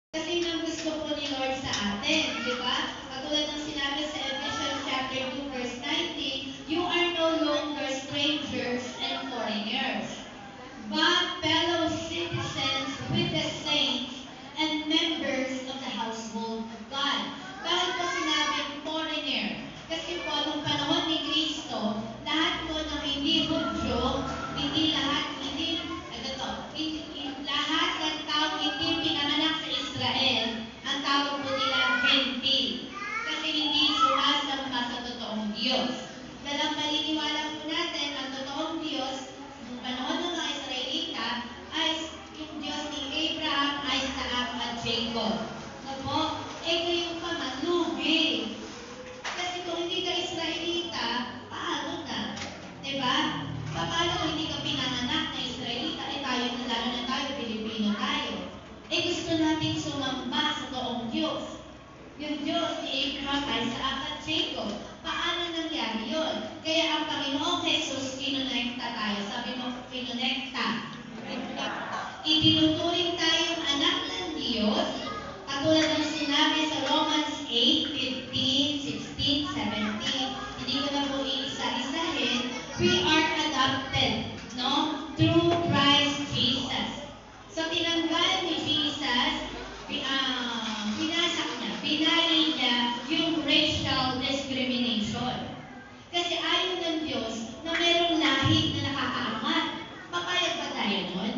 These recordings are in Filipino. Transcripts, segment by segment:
Kasi yun ang gusto po ni Lord sa atin, di ba? Katulad ng sinabi sa Ephesians chapter 2 verse 19, you are no longer strangers and foreigners, but fellow citizens with the saints and members of the household of God. Bakit po sinabing foreigner? Kasi po, nung panahon ni Kristo, lahat po ng hindi Hudyo, hindi lahat, hindi, lahat ng taong hindi pinanganak sa Israel, ang tawag po nila Gentile. Kasi hindi sumasamba sa totoong Diyos. Dahil ang paniniwala po natin, ang totoong Diyos, nung panahon ng mga Israelita, ay yung Diyos ni Abraham, Isaac, at Jacob. So po, yung pamalugi. Kasi kung hindi ka Israelita, paano na? Diba? Paano kung hindi ka pinanganak na Israelita, tayo na lalo na tayo, Pilipino tayo. Gusto natin sumamba sa toong Diyos. Yung Diyos ni Abraham, Isaac, at Jacob. Paano nangyari yun? Kaya ang Panginoong Jesus, kinonekta tayo. Sabi mo, kinonekta. Itinuturing tayong anak ng Diyos, katulad ng sinabi sa Romans 8, 15, 16, 17. Hindi ko na po iisa-isahin. We are adopted, no? Through Christ Jesus. So, tinanggal ni Jesus, pinasak niya, pinali niya yung racial discrimination. Kasi ayaw ng Diyos na merong lahi na nakakaangat. Papayag ba tayo nun?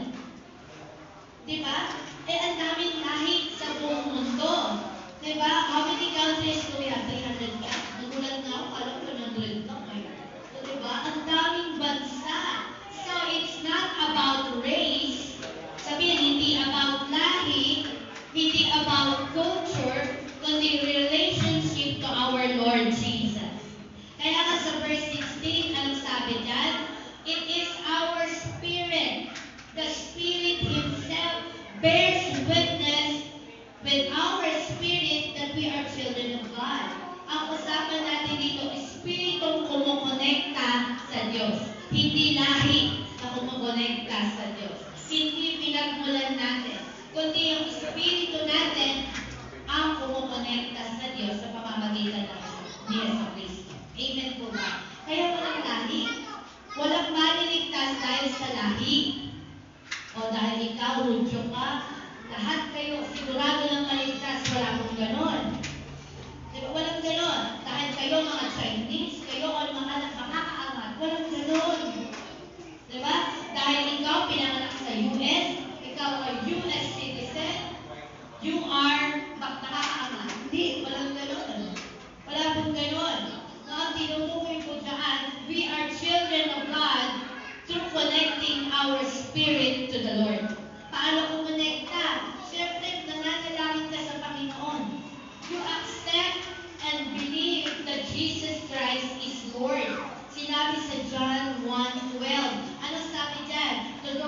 Diba? Ang daming lahi sa buong mundo. Diba? How many countries do we have? 300 ka? Nagulat na ako, alam ko 100 lang. So, diba? Ang daming bansa. So, it's not about race. Sabihin, hindi about lahi, hindi about culture, kundi relationship to our Lord Jesus. Kaya nga sa verse 16, anong sabi dyan? It is our spirit. The Spirit Himself bears witness with our spirit that we are children of God. Ang usapan natin dito, Espiritong kumukonekta sa Diyos. Hindi lahi na kumukonekta sa Diyos. Hindi pinagmulan natin, kundi yung Espiritu natin ang kumukonekta sa Diyos sa pamamagitan ng ni Jesucristo. Amen po ba? Kaya walang lahi. Walang maliligtas dahil sa lahi. O dahil ikaw, Hudyo ka, lahat kayo, sigurado lang maligtas, wala pong ganon. Diba? Walang ganon. Dahil kayo mga Chinese, kayo ang mga makakaangat, walang ganon. Diba? Dahil ikaw pinanganak sa US, ikaw ay US citizen, you are nakakaangat. Hindi, walang ganon. Wala pong ganon. No, ang tinutukoy po dyan, we are children of God through connecting our spirit to the Lord. Paano kumonekta? Siyempre, nananalangin ka sa Panginoon. You accept and believe that Jesus Christ is Lord. Sinabi sa John 1:12. Ano sabi dyan? To